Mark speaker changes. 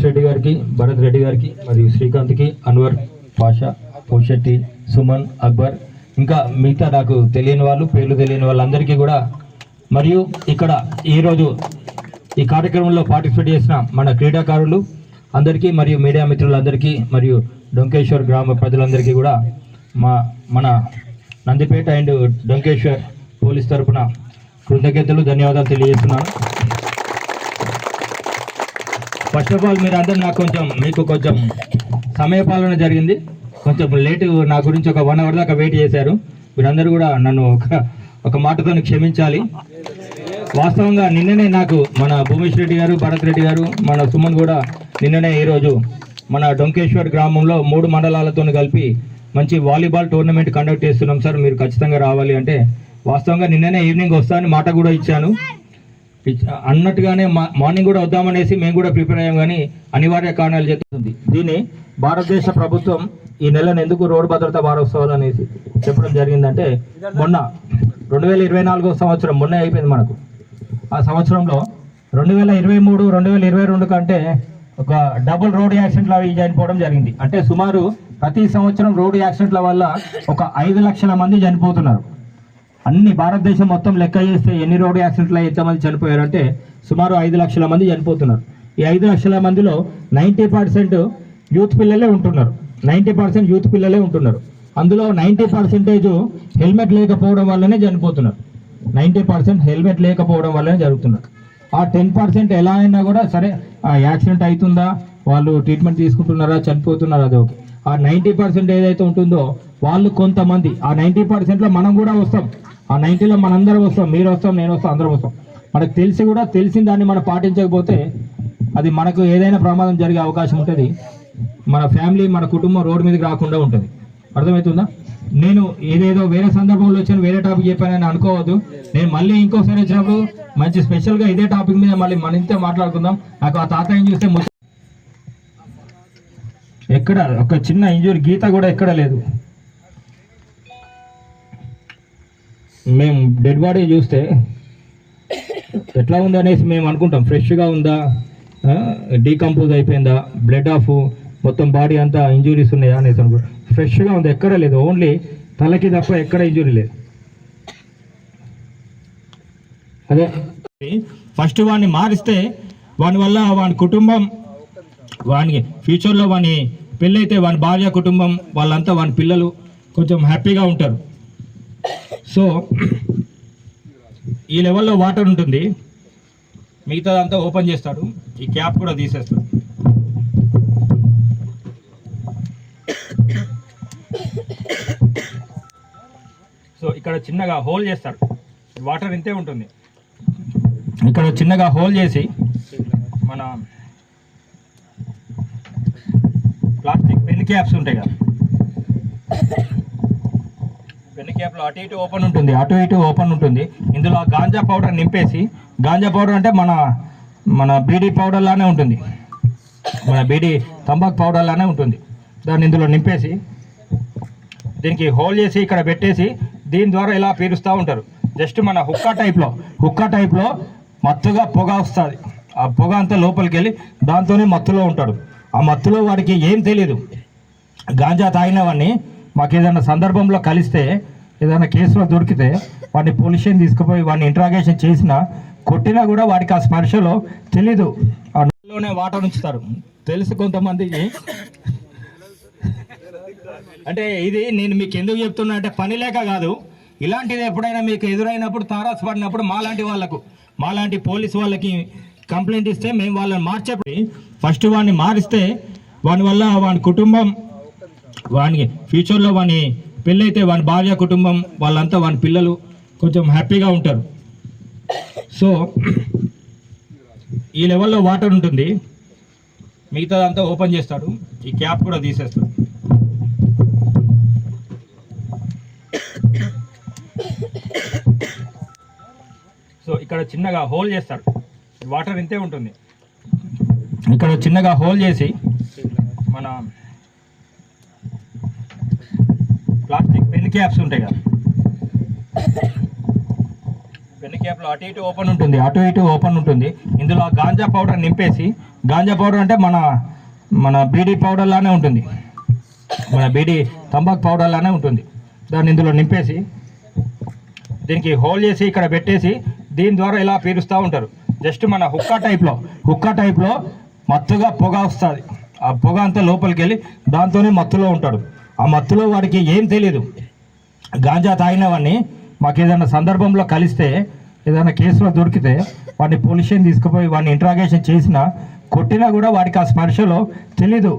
Speaker 1: భూమేష్ రెడ్డి గారికి, భరత్ రెడ్డి గారికి, మరియు శ్రీకాంత్కి, అన్వర్ పాషా, పోషెట్టి, సుమన్, అక్బర్, ఇంకా మిగతా నాకు తెలియని వాళ్ళు, పేర్లు తెలియని వాళ్ళందరికీ కూడా, మరియు ఇక్కడ ఈరోజు ఈ కార్యక్రమంలో పార్టిసిపేట్ చేసిన మన క్రీడాకారులు అందరికీ, మరియు మీడియా మిత్రులందరికీ, మరియు డొంకేశ్వర్ గ్రామ ప్రజలందరికీ కూడా మన నందిపేట అండ్ డొంకేశ్వర్ పోలీస్ తరఫున కృతజ్ఞతలు, ధన్యవాదాలు తెలియజేస్తున్నాను. ఫస్ట్ ఆఫ్ ఆల్ మీరందరూ మీకు కొంచెం సమయపాలన జరిగింది, కొంచెం లేటు, నా గురించి ఒక 1 అవర్ దాకా వెయిట్ చేశారు. మీరందరూ కూడా నన్ను ఒక మాటతో క్షమించాలి. వాస్తవంగా నిన్ననే నాకు మన భూమేష్ రెడ్డి గారు, భరత్ రెడ్డి గారు, మన సుమన్ కూడా నిన్ననే ఈరోజు మన డొంకేశ్వర్ గ్రామంలో 3 మండలాలతో కలిపి మంచి వాలీబాల్ టోర్నమెంట్ కండక్ట్ చేస్తున్నాం సార్, మీరు ఖచ్చితంగా రావాలి అంటే, వాస్తవంగా నిన్ననే ఈవినింగ్ వస్తానని మాట కూడా ఇచ్చాను. అన్నట్టుగానే మార్నింగ్ కూడా వద్దామనేసి మేము కూడా ప్రిపేర్ అయ్యాం, కానీ అనివార్య కారణాలు చెప్తుంది. దీన్ని భారతదేశ ప్రభుత్వం ఈ నెలను ఎందుకు రోడ్డు భద్రతా వారోత్సవాలు అనేసి చెప్పడం జరిగిందంటే, మొన్న 2024 సంవత్సరం మొన్న అయిపోయింది మనకు. ఆ సంవత్సరంలో 2023, 2022 కంటే ఒక డబుల్ రోడ్ యాక్సిడెంట్లు అవి చనిపోవడం జరిగింది. అంటే సుమారు ప్రతి సంవత్సరం రోడ్డు యాక్సిడెంట్ల వల్ల ఒక 5 లక్షల మంది చనిపోతున్నారు. అన్ని భారతదేశం మొత్తం లెక్క చేస్తే ఎన్ని రోడ్డు యాక్సిడెంట్లు ఎంతమంది చనిపోయారంటే సుమారు 5 లక్షల మంది చనిపోతున్నారు. ఈ 5 లక్షల మందిలో 90% యూత్ పిల్లలే ఉంటున్నారు. 90% యూత్ పిల్లలే ఉంటున్నారు. అందులో 90% హెల్మెట్ లేకపోవడం వల్లనే చనిపోతున్నారు. 90% హెల్మెట్ లేకపోవడం వల్లనే జరుగుతున్నారు. ఆ 10% ఎలా అయినా కూడా సరే, యాక్సిడెంట్ అవుతుందా, వాళ్ళు ట్రీట్మెంట్ తీసుకుంటున్నారా, చనిపోతున్నారా, అది ఓకే. ఆ 90% ఏదైతే ఉంటుందో వాళ్ళు కొంతమంది, ఆ 90%లో మనం కూడా వస్తాం. ఆ 90లో మనందరం వస్తాం, మీరు వస్తాం, నేను వస్తాం, అందరం వస్తాం. మనకు తెలిసిన దాన్ని మనం పాటించకపోతే అది మనకు ఏదైనా ప్రమాదం జరిగే అవకాశం ఉంటుంది. మన ఫ్యామిలీ, మన కుటుంబం రోడ్డు మీదకి రాకుండా ఉంటుంది. అర్థమవుతుందా? నేను ఏదేదో వేరే సందర్భంలో వచ్చాను, వేరే టాపిక్ చెప్పానని అనుకోవద్దు. నేను మళ్ళీ ఇంకోసారి వచ్చినప్పుడు మంచి స్పెషల్గా ఇదే టాపిక్ మీద మళ్ళీ మన ఇంతే మాట్లాడుకుందాం. నాకు ఆ తాతయ్యని చూస్తే ఎక్కడ ఒక చిన్న ఇంజూరీ గీత కూడా ఎక్కడ లేదు. మేము డెడ్ బాడీ చూస్తే ఎట్లా ఉంది అనేసి మేము అనుకుంటాం, ఫ్రెష్గా ఉందా, డీకంపోజ్ అయిపోయిందా, బ్లడ్ ఆఫ్ మొత్తం బాడీ అంతా ఇంజురీస్ ఉన్నాయా అనేసి అనుకుంటాం. ఫ్రెష్గా ఉంది, ఎక్కడ లేదు, ఓన్లీ తలకి తప్ప ఎక్కడ ఇంజురీ లేదు. అదే ఫస్ట్ వాడిని మారిస్తే వాని వల్ల వాని కుటుంబం, వానికి ఫ్యూచర్లో వాని పెళ్ళైతే వాని భార్య, కుటుంబం వాళ్ళంతా, వాని పిల్లలు కొంచెం హ్యాపీగా ఉంటారు. సో ఈ లెవెల్లో వాటర్ ఉంటుంది, మిగతాదంతా ఓపెన్ చేస్తాడు, ఈ క్యాప్ కూడా తీసేస్తాడు. సో ఇక్కడ చిన్నగా హోల్ చేస్తాడు, వాటర్ ఇంతే ఉంటుంది. ఇక్కడ చిన్నగా హోల్ చేసి మన ప్లాస్టిక్ పెన్ క్యాప్స్ ఉంటాయి కదా, పెన్ క్యాప్లో అటు ఇటు ఓపెన్ ఉంటుంది. ఇందులో గాంజా పౌడర్ నింపేసి, గాంజా పౌడర్ అంటే మన బీడీ పౌడర్ లానే ఉంటుంది, మన బీడీ తంబాకు పౌడర్ లానే ఉంటుంది. దాన్ని ఇందులో నింపేసి దీనికి హోల్ చేసి ఇక్కడ పెట్టేసి దీని ద్వారా ఇలా పీలుస్తూ ఉంటారు. జస్ట్ మన హుక్కా టైప్లో మత్తుగా పొగ వస్తుంది. ఆ పొగ అంతా లోపలికి వెళ్ళి దాంతోనే మత్తులో ఉంటాడు. ఆ మత్తులో వాడికి ఏం తెలియదు. గాంజా తాగినవన్నీ మాకు ఏదైనా సందర్భంలో కలిస్తే, ఏదైనా కేసులో దొరికితే వాడిని పోలీస్ స్టేషన్ తీసుకుపోయి వాడిని ఇంట్రాగేషన్ చేసినా, కొట్టినా కూడా వాడికి ఆ స్పర్శలో తెలీదు. ఆ నోట్లోనే వాటర్ ఉంచుతారు. తెలుసు కొంతమందికి. అంటే ఇది నేను మీకు ఎందుకు చెప్తున్నా అంటే, పని లేక కాదు, ఇలాంటిది ఎప్పుడైనా మీకు ఎదురైనప్పుడు, తారాసపడినప్పుడు మాలాంటి పోలీసు వాళ్ళకి కంప్లైంట్ ఇస్తే మేము వాళ్ళని మార్చేప్పుడు ఫస్ట్ వాడిని మారిస్తే వాని వల్ల వాని కుటుంబం, వానికి ఫ్యూచర్లో వాని పెళ్ళైతే వాని భార్య, కుటుంబం వాళ్ళంతా, వాని పిల్లలు కొంచెం హ్యాపీగా ఉంటారు. సో ఈ లెవెల్లో వాటర్ ఉంటుంది, మిగతాదంతా ఓపెన్ చేస్తాడు, ఈ క్యాప్ కూడా తీసేస్తాడు. సో ఇక్కడ చిన్నగా హోల్ చేస్తాడు, వాటర్ ఇంతే ఉంటుంది. ఇక్కడ చిన్నగా హోల్ చేసి మన ప్లాస్టిక్ పెన్ క్యాప్స్ ఉంటాయి కదా, పెన్ క్యాప్లో అటు ఇటు ఓపెన్ ఉంటుంది. ఇందులో గాంజా పౌడర్ నింపేసి, గాంజా పౌడర్ అంటే మన బీడీ పౌడర్ లానే ఉంటుంది, మన బీడీ తంబాకు పౌడర్ లానే ఉంటుంది. దాన్ని ఇందులో నింపేసి దీనికి హోల్ చేసి ఇక్కడ పెట్టేసి దీని ద్వారా ఇలా పీరుస్తూ ఉంటారు. జస్ట్ మన హుక్కా టైప్లో మత్తుగా పొగ వస్తుంది. ఆ పొగ అంతా లోపలికి వెళ్ళి దాంతోనే మత్తులో ఉంటాడు. ఆ మత్తులో వాడికి ఏం తెలియదు. గాంజా తాగినవన్నీ మాకు ఏదైనా సందర్భంలో కలిస్తే, ఏదైనా కేసులో దొరికితే వాడిని పోలీస్ స్టేషన్ తీసుకుపోయి వాడిని ఇంట్రాగేషన్ చేసినా, కొట్టినా కూడా వాడికి ఆ స్పర్శలో తెలీదు.